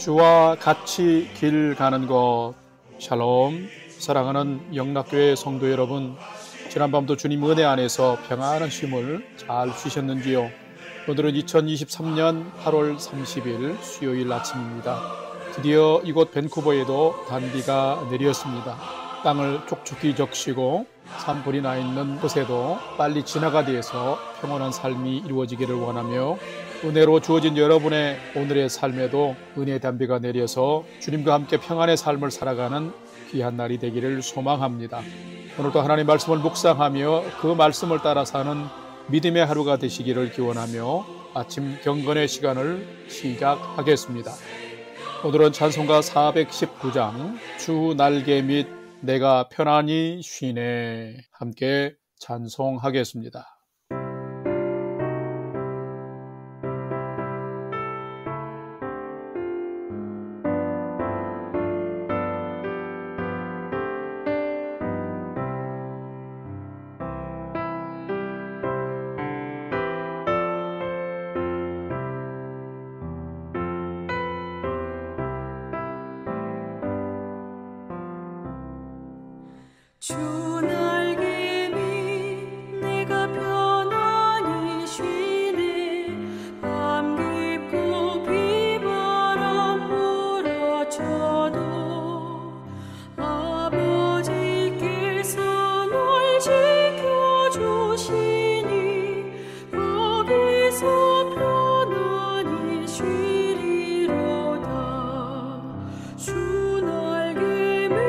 주와 같이 길 가는 것. 샬롬. 사랑하는 영락교회 성도 여러분, 지난밤도 주님 은혜 안에서 평안한 쉼을 잘 쉬셨는지요? 오늘은 2023년 8월 30일 수요일 아침입니다. 드디어 이곳 밴쿠버에도 단비가 내렸습니다. 땅을 촉촉히 적시고 산불이 나 있는 곳에도 빨리 진화가 되어서 평온한 삶이 이루어지기를 원하며, 은혜로 주어진 여러분의 오늘의 삶에도 은혜의 단비가 내려서 주님과 함께 평안의 삶을 살아가는 귀한 날이 되기를 소망합니다. 오늘도 하나님 말씀을 묵상하며 그 말씀을 따라 사는 믿음의 하루가 되시기를 기원하며 아침 경건의 시간을 시작하겠습니다. 오늘은 찬송가 419장 주 날개 및 내가 편안히 쉬네, 함께 찬송하겠습니다. 주 날개 밑 내가 편안히 쉬네. 밤 깊고 비바람 몰아쳐도 아버지께서 널 지켜주시니 거기서 편안히 쉬리로다. 주 날개 밑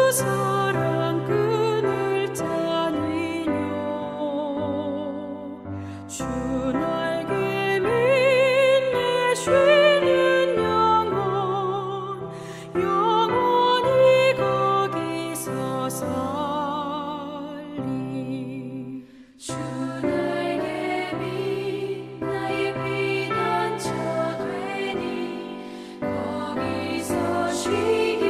사랑 끈을 짜니뇨. 주 날개 밑에 쉬는 영혼, 영원히 거기서 살리. 주 날개 밑 나의 피난처 되니 거기서 쉬기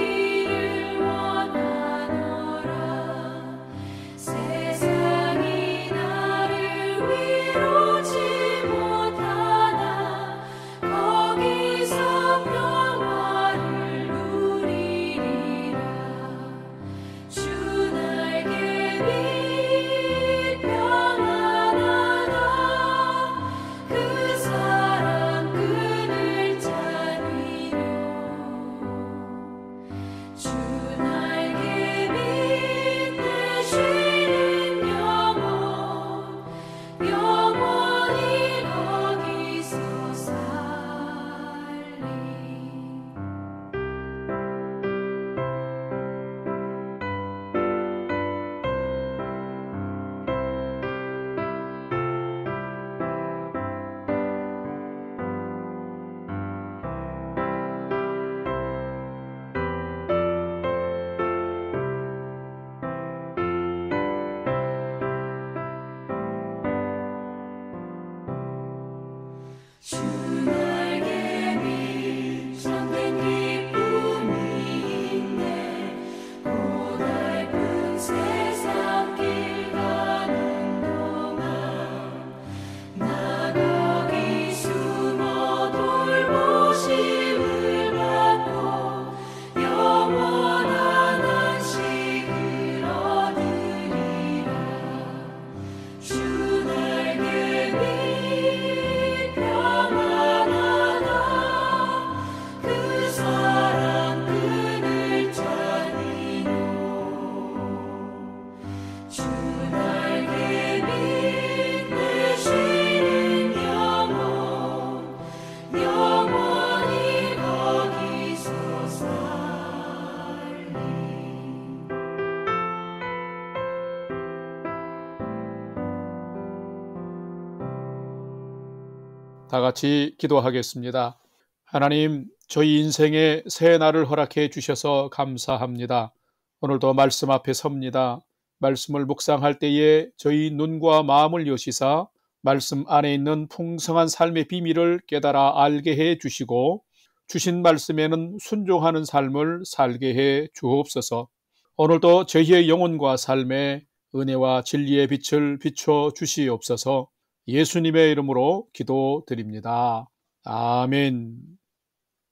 다 같이 기도하겠습니다. 하나님, 저희 인생에 새 날을 허락해 주셔서 감사합니다. 오늘도 말씀 앞에 섭니다. 말씀을 묵상할 때에 저희 눈과 마음을 여시사 말씀 안에 있는 풍성한 삶의 비밀을 깨달아 알게 해 주시고, 주신 말씀에는 순종하는 삶을 살게 해 주옵소서. 오늘도 저희의 영혼과 삶에 은혜와 진리의 빛을 비춰 주시옵소서. 예수님의 이름으로 기도드립니다. 아멘.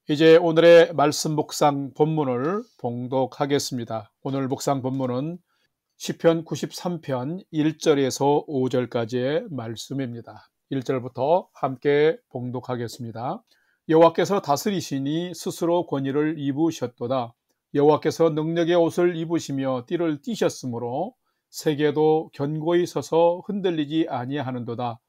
이제 오늘의 말씀 묵상 본문을 봉독하겠습니다. 오늘 묵상 본문은 시편 93편 1절에서 5절까지의 말씀입니다. 1절부터 함께 봉독하겠습니다. 여호와께서 다스리시니 스스로 권위를 입으셨도다. 여호와께서 능력의 옷을 입으시며 띠를 띠셨으므로 세계도 견고히 서서 흔들리지 아니하는도다.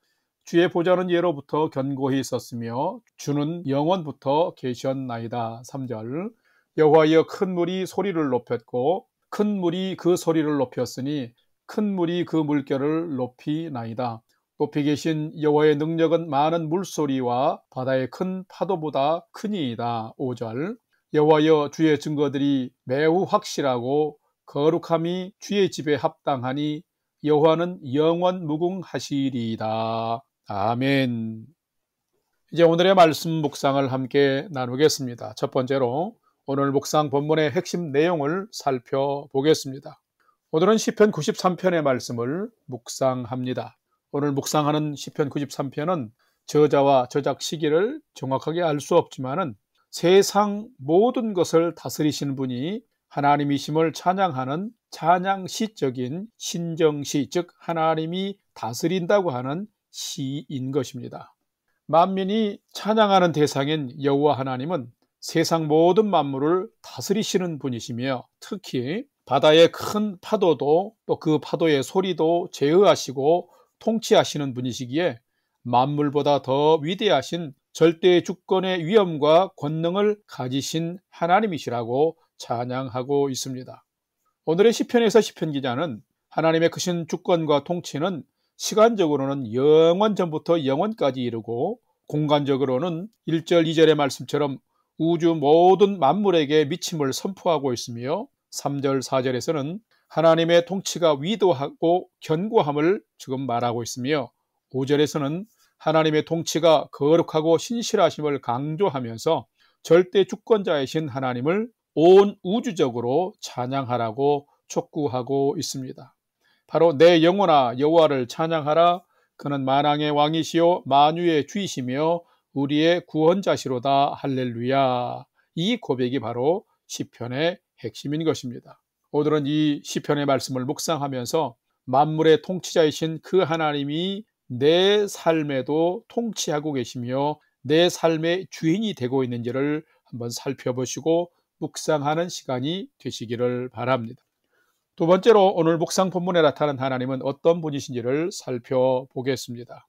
주의 보좌는 예로부터 견고히 있었으며 주는 영원부터 계셨나이다. 3절. 여호와여 큰 물이 소리를 높였고 큰 물이 그 소리를 높였으니 큰 물이 그 물결을 높이나이다. 높이 계신 여호와의 능력은 많은 물소리와 바다의 큰 파도보다 크니이다. 5절. 여호와여 주의 증거들이 매우 확실하고 거룩함이 주의 집에 합당하니 여호와는 영원 무궁하시리이다. 아멘. 이제 오늘의 말씀 묵상을 함께 나누겠습니다. 첫 번째로 오늘 묵상 본문의 핵심 내용을 살펴보겠습니다. 오늘은 시편 93편의 말씀을 묵상합니다. 오늘 묵상하는 시편 93편은 저자와 저작 시기를 정확하게 알 수 없지만은 세상 모든 것을 다스리시는 분이 하나님이심을 찬양하는 찬양시적인 신정시, 즉 하나님이 다스린다고 하는 시인 것입니다. 만민이 찬양하는 대상인 여호와 하나님은 세상 모든 만물을 다스리시는 분이시며 특히 바다의 큰 파도도 또 그 파도의 소리도 제어하시고 통치하시는 분이시기에 만물보다 더 위대하신 절대 주권의 위엄과 권능을 가지신 하나님이시라고 찬양하고 있습니다. 오늘의 시편에서 시편 기자는 하나님의 크신 주권과 통치는 시간적으로는 영원 전부터 영원까지 이르고 공간적으로는 1절 2절의 말씀처럼 우주 모든 만물에게 미침을 선포하고 있으며 3절 4절에서는 하나님의 통치가 위도하고 견고함을 지금 말하고 있으며 5절에서는 하나님의 통치가 거룩하고 신실하심을 강조하면서 절대 주권자이신 하나님을 온 우주적으로 찬양하라고 촉구하고 있습니다. 바로 내 영혼아 여호와를 찬양하라. 그는 만왕의 왕이시요 만유의 주이시며 우리의 구원자시로다. 할렐루야. 이 고백이 바로 시편의 핵심인 것입니다. 오늘은 이 시편의 말씀을 묵상하면서 만물의 통치자이신 그 하나님이 내 삶에도 통치하고 계시며 내 삶의 주인이 되고 있는지를 한번 살펴보시고 묵상하는 시간이 되시기를 바랍니다. 두 번째로 오늘 묵상 본문에 나타난 하나님은 어떤 분이신지를 살펴보겠습니다.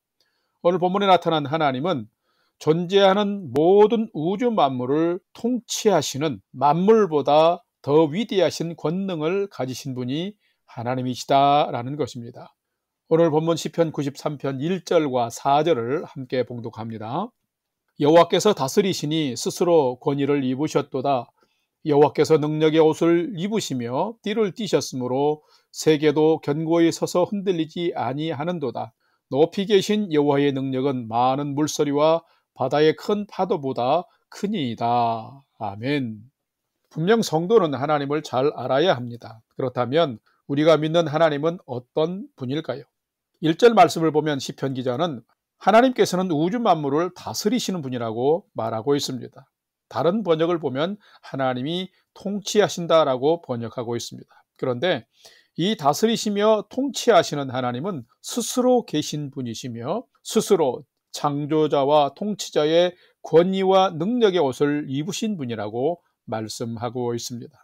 오늘 본문에 나타난 하나님은 존재하는 모든 우주 만물을 통치하시는 만물보다 더 위대하신 권능을 가지신 분이 하나님이시다라는 것입니다. 오늘 본문 시편 93편 1절과 4절을 함께 봉독합니다. 여호와께서 다스리시니 스스로 권위를 입으셨도다. 여호와께서 능력의 옷을 입으시며 띠를 띠셨으므로 세계도 견고히 서서 흔들리지 아니하는도다. 높이 계신 여호와의 능력은 많은 물소리와 바다의 큰 파도보다 크니이다. 아멘. 분명 성도는 하나님을 잘 알아야 합니다. 그렇다면 우리가 믿는 하나님은 어떤 분일까요? 1절 말씀을 보면 시편 기자는 하나님께서는 우주 만물을 다스리시는 분이라고 말하고 있습니다. 다른 번역을 보면 하나님이 통치하신다라고 번역하고 있습니다. 그런데 이 다스리시며 통치하시는 하나님은 스스로 계신 분이시며 스스로 창조자와 통치자의 권위와 능력의 옷을 입으신 분이라고 말씀하고 있습니다.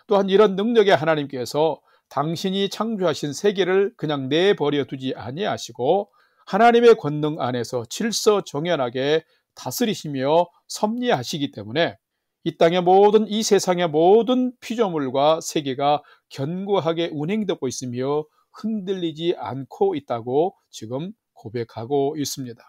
또한 이런 능력의 하나님께서 당신이 창조하신 세계를 그냥 내버려 두지 아니하시고 하나님의 권능 안에서 질서정연하게 다스리시며 섭리하시기 때문에 이 땅의 모든 이 세상의 모든 피조물과 세계가 견고하게 운행되고 있으며 흔들리지 않고 있다고 지금 고백하고 있습니다.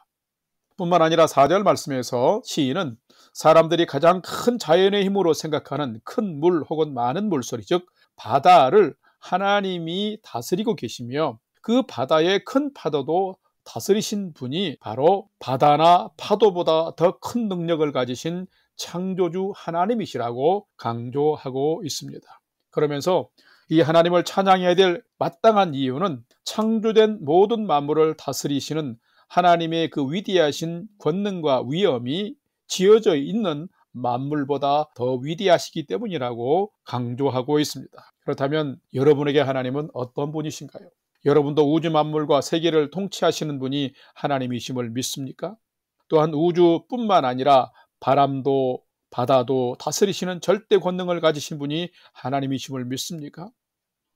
뿐만 아니라 4절 말씀에서 시인은 사람들이 가장 큰 자연의 힘으로 생각하는 큰 물 혹은 많은 물소리, 즉 바다를 하나님이 다스리고 계시며 그 바다의 큰 파도도 다스리신 분이 바로 바다나 파도보다 더 큰 능력을 가지신 창조주 하나님이시라고 강조하고 있습니다. 그러면서 이 하나님을 찬양해야 될 마땅한 이유는 창조된 모든 만물을 다스리시는 하나님의 그 위대하신 권능과 위엄이 지어져 있는 만물보다 더 위대하시기 때문이라고 강조하고 있습니다. 그렇다면 여러분에게 하나님은 어떤 분이신가요? 여러분도 우주 만물과 세계를 통치하시는 분이 하나님이심을 믿습니까? 또한 우주뿐만 아니라 바람도 바다도 다스리시는 절대 권능을 가지신 분이 하나님이심을 믿습니까?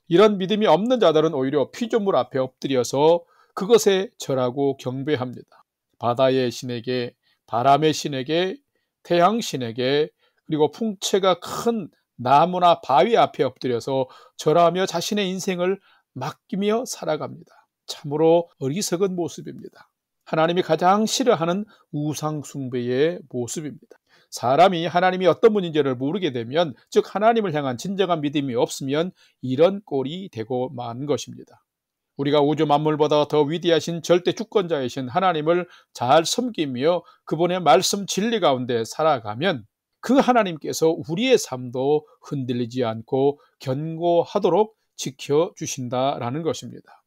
이런 믿음이 없는 자들은 오히려 피조물 앞에 엎드려서 그것에 절하고 경배합니다. 바다의 신에게, 바람의 신에게, 태양 신에게, 그리고 풍채가 큰 나무나 바위 앞에 엎드려서 절하며 자신의 인생을 맡기며 살아갑니다. 참으로 어리석은 모습입니다. 하나님이 가장 싫어하는 우상 숭배의 모습입니다. 사람이 하나님이 어떤 분인지를 모르게 되면, 즉 하나님을 향한 진정한 믿음이 없으면 이런 꼴이 되고 만 것입니다. 우리가 우주 만물보다 더 위대하신 절대 주권자이신 하나님을 잘 섬기며 그분의 말씀 진리 가운데 살아가면 그 하나님께서 우리의 삶도 흔들리지 않고 견고하도록 지켜주신다라는 것입니다.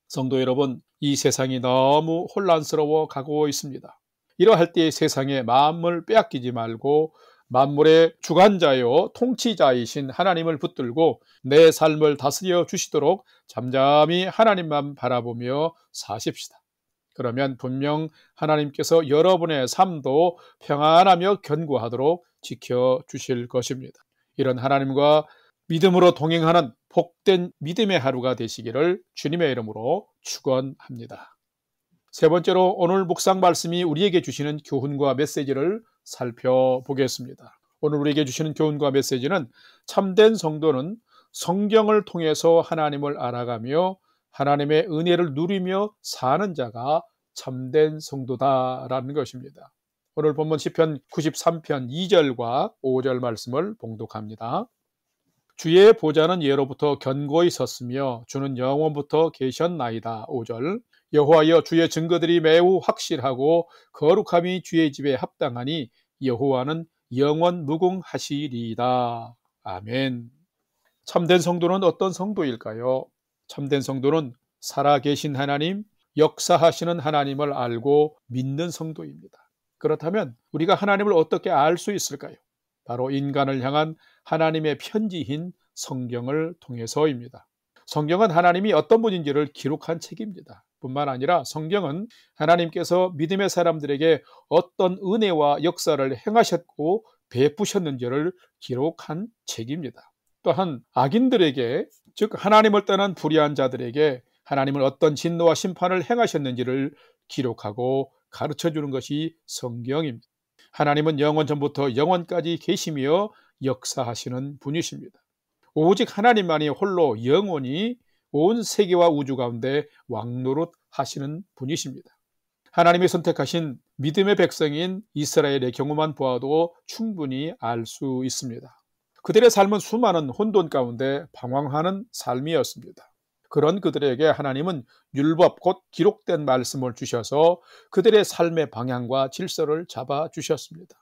성도 여러분, 이 세상이 너무 혼란스러워 가고 있습니다. 이러할 때 세상에 마음을 빼앗기지 말고 만물의 주관자요 통치자이신 하나님을 붙들고 내 삶을 다스려 주시도록 잠잠히 하나님만 바라보며 사십시다. 그러면 분명 하나님께서 여러분의 삶도 평안하며 견고하도록 지켜주실 것입니다. 이런 하나님과 믿음으로 동행하는 복된 믿음의 하루가 되시기를 주님의 이름으로 축원합니다. 세 번째로 오늘 묵상 말씀이 우리에게 주시는 교훈과 메시지를 살펴보겠습니다. 오늘 우리에게 주시는 교훈과 메시지는 참된 성도는 성경을 통해서 하나님을 알아가며 하나님의 은혜를 누리며 사는 자가 참된 성도다라는 것입니다. 오늘 본문 시편 93편 2절과 5절 말씀을 봉독합니다. 주의 보좌는 예로부터 견고히 섰으며 주는 영원부터 계셨나이다. 5절. 여호와여, 주의 증거들이 매우 확실하고 거룩함이 주의 집에 합당하니 여호와는 영원 무궁하시리이다. 아멘. 참된 성도는 어떤 성도일까요? 참된 성도는 살아계신 하나님, 역사하시는 하나님을 알고 믿는 성도입니다. 그렇다면 우리가 하나님을 어떻게 알 수 있을까요? 바로 인간을 향한 하나님의 편지인 성경을 통해서입니다. 성경은 하나님이 어떤 분인지를 기록한 책입니다. 뿐만 아니라 성경은 하나님께서 믿음의 사람들에게 어떤 은혜와 역사를 행하셨고 베푸셨는지를 기록한 책입니다. 또한 악인들에게, 즉 하나님을 떠난 불의한 자들에게 하나님은 어떤 진노와 심판을 행하셨는지를 기록하고 가르쳐주는 것이 성경입니다. 하나님은 영원 전부터 영원까지 계시며 역사하시는 분이십니다. 오직 하나님만이 홀로 영원히 온 세계와 우주 가운데 왕노릇 하시는 분이십니다. 하나님이 선택하신 믿음의 백성인 이스라엘의 경우만 보아도 충분히 알 수 있습니다. 그들의 삶은 수많은 혼돈 가운데 방황하는 삶이었습니다. 그런 그들에게 하나님은 율법 곧 기록된 말씀을 주셔서 그들의 삶의 방향과 질서를 잡아주셨습니다.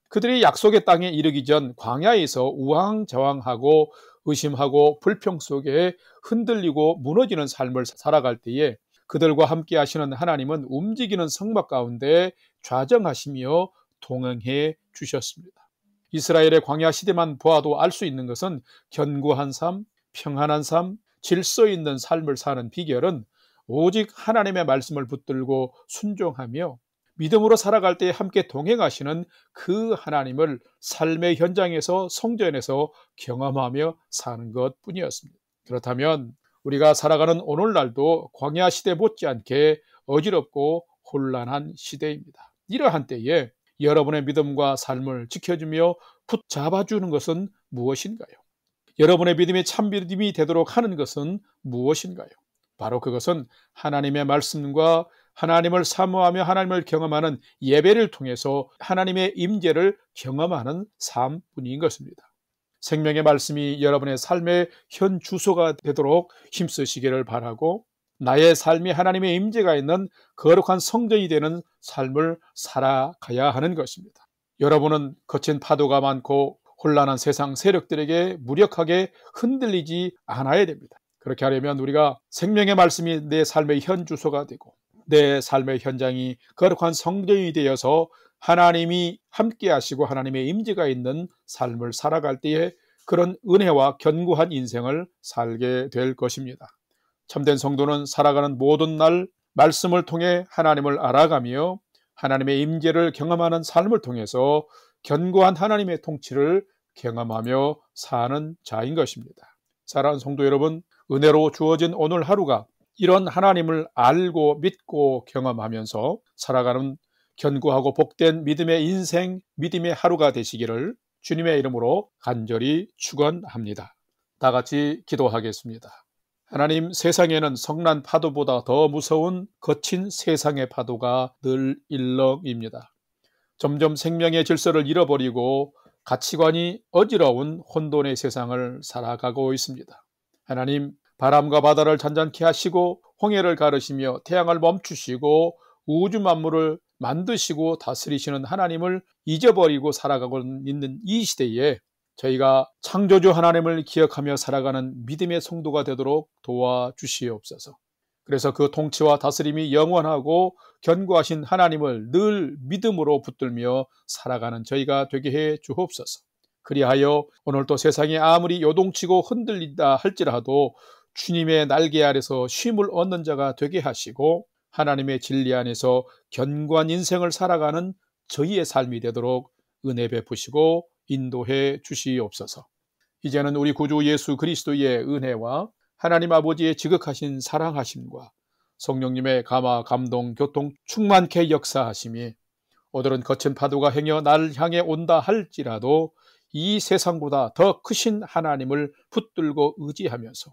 그들이 약속의 땅에 이르기 전 광야에서 우왕좌왕하고 의심하고 불평 속에 흔들리고 무너지는 삶을 살아갈 때에 그들과 함께 하시는 하나님은 움직이는 성막 가운데 좌정하시며 동행해 주셨습니다. 이스라엘의 광야 시대만 보아도 알 수 있는 것은 견고한 삶, 평안한 삶, 질서 있는 삶을 사는 비결은 오직 하나님의 말씀을 붙들고 순종하며 믿음으로 살아갈 때 함께 동행하시는 그 하나님을 삶의 현장에서 성전에서 경험하며 사는 것뿐이었습니다. 그렇다면 우리가 살아가는 오늘날도 광야 시대 못지않게 어지럽고 혼란한 시대입니다. 이러한 때에 여러분의 믿음과 삶을 지켜주며 붙잡아주는 것은 무엇인가요? 여러분의 믿음이 참 믿음이 되도록 하는 것은 무엇인가요? 바로 그것은 하나님의 말씀과 하나님을 사모하며 하나님을 경험하는 예배를 통해서 하나님의 임재를 경험하는 삶뿐인 것입니다. 생명의 말씀이 여러분의 삶의 현 주소가 되도록 힘쓰시기를 바라고 나의 삶이 하나님의 임재가 있는 거룩한 성전이 되는 삶을 살아가야 하는 것입니다. 여러분은 거친 파도가 많고 혼란한 세상 세력들에게 무력하게 흔들리지 않아야 됩니다. 그렇게 하려면 우리가 생명의 말씀이 내 삶의 현 주소가 되고 내 삶의 현장이 거룩한 성전이 되어서 하나님이 함께 하시고 하나님의 임재가 있는 삶을 살아갈 때에 그런 은혜와 견고한 인생을 살게 될 것입니다. 참된 성도는 살아가는 모든 날 말씀을 통해 하나님을 알아가며 하나님의 임재를 경험하는 삶을 통해서 견고한 하나님의 통치를 경험하며 사는 자인 것입니다. 사랑하는 성도 여러분, 은혜로 주어진 오늘 하루가 이런 하나님을 알고 믿고 경험하면서 살아가는 견고하고 복된 믿음의 인생, 믿음의 하루가 되시기를 주님의 이름으로 간절히 축원합니다. 다 같이 기도하겠습니다. 하나님, 세상에는 성난 파도보다 더 무서운 거친 세상의 파도가 늘 일렁입니다. 점점 생명의 질서를 잃어버리고 가치관이 어지러운 혼돈의 세상을 살아가고 있습니다. 하나님, 바람과 바다를 잔잔케 하시고 홍해를 가르시며 태양을 멈추시고 우주 만물을 만드시고 다스리시는 하나님을 잊어버리고 살아가고 있는 이 시대에 저희가 창조주 하나님을 기억하며 살아가는 믿음의 성도가 되도록 도와주시옵소서. 그래서 그 통치와 다스림이 영원하고 견고하신 하나님을 늘 믿음으로 붙들며 살아가는 저희가 되게 해 주옵소서. 그리하여 오늘도 세상이 아무리 요동치고 흔들린다 할지라도 주님의 날개 아래서 쉼을 얻는 자가 되게 하시고 하나님의 진리 안에서 견고한 인생을 살아가는 저희의 삶이 되도록 은혜 베푸시고 인도해 주시옵소서. 이제는 우리 구주 예수 그리스도의 은혜와 하나님 아버지의 지극하신 사랑하심과 성령님의 감화, 감동, 교통 충만케 역사하심이 오늘은 거친 파도가 행여 나를 향해 온다 할지라도 이 세상보다 더 크신 하나님을 붙들고 의지하면서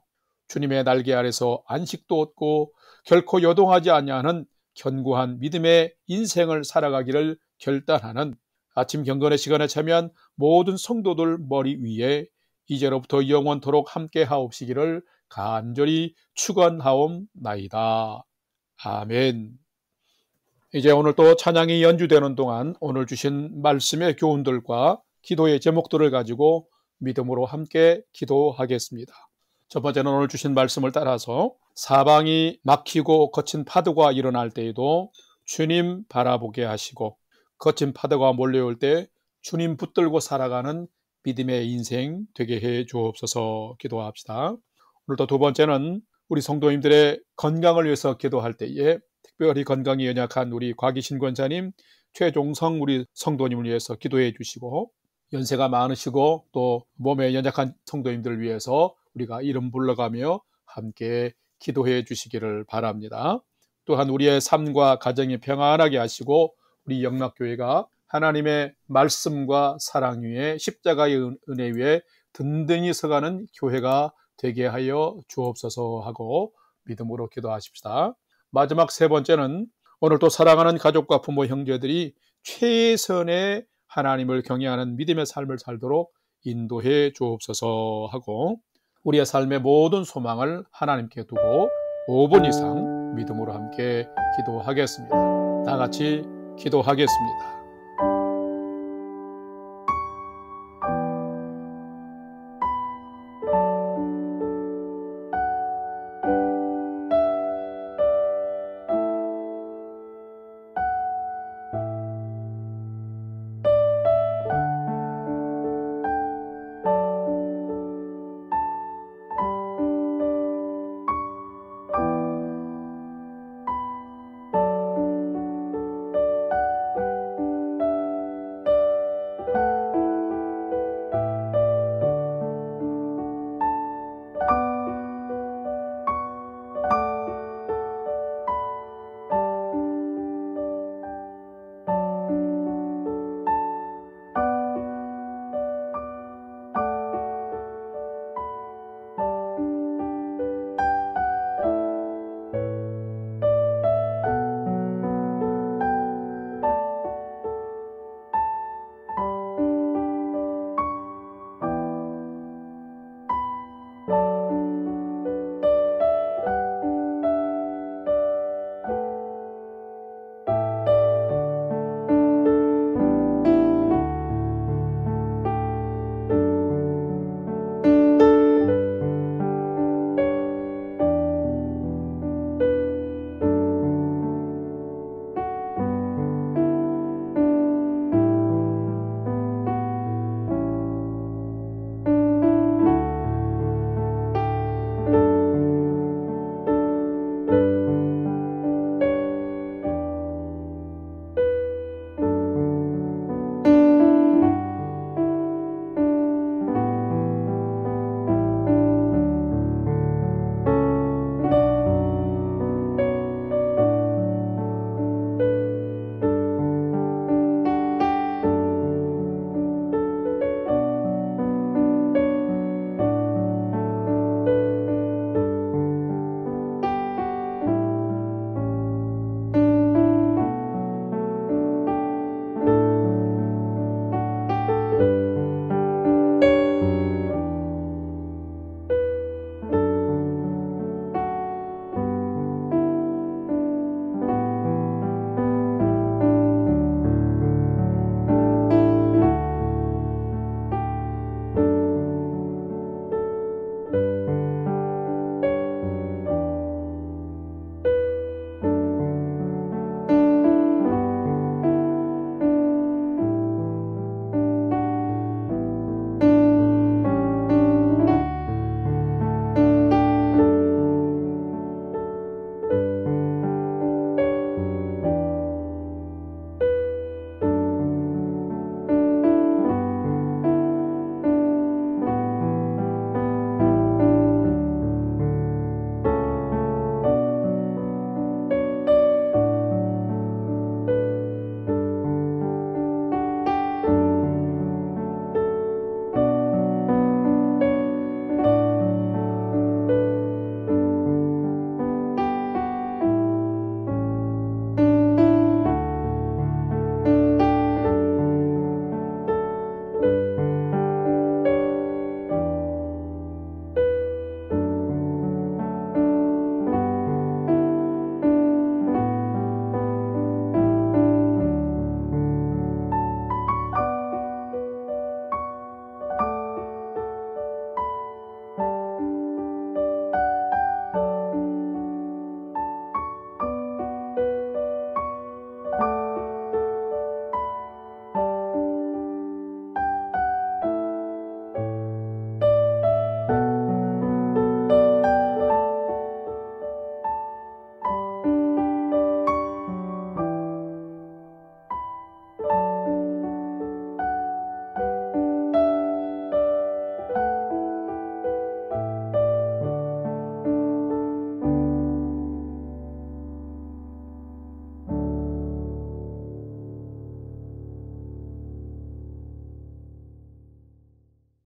주님의 날개 아래서 안식도 얻고 결코 요동하지 아니하는 견고한 믿음의 인생을 살아가기를 결단하는 아침 경건의 시간에 참여한 모든 성도들 머리 위에 이제로부터 영원토록 함께 하옵시기를 간절히 축원하옵나이다. 아멘. 이제 오늘 또 찬양이 연주되는 동안 오늘 주신 말씀의 교훈들과 기도의 제목들을 가지고 믿음으로 함께 기도하겠습니다. 첫 번째는 오늘 주신 말씀을 따라서 사방이 막히고 거친 파도가 일어날 때에도 주님 바라보게 하시고 거친 파도가 몰려올 때 주님 붙들고 살아가는 믿음의 인생 되게 해 주옵소서. 기도합시다. 오늘도 두 번째는 우리 성도님들의 건강을 위해서 기도할 때에 특별히 건강이 연약한 우리 곽이신 권사님, 최종성 우리 성도님을 위해서 기도해 주시고 연세가 많으시고 또 몸에 연약한 성도님들을 위해서 우리가 이름 불러가며 함께 기도해 주시기를 바랍니다. 또한 우리의 삶과 가정이 평안하게 하시고 우리 영락교회가 하나님의 말씀과 사랑 위에 십자가의 은혜 위에 든든히 서가는 교회가 되게 하여 주옵소서 하고 믿음으로 기도하십시다. 마지막 세 번째는 오늘도 사랑하는 가족과 부모 형제들이 최선의 하나님을 경외하는 믿음의 삶을 살도록 인도해 주옵소서 하고 우리의 삶의 모든 소망을 하나님께 두고 5분 이상 믿음으로 함께 기도하겠습니다. 다 같이 기도하겠습니다.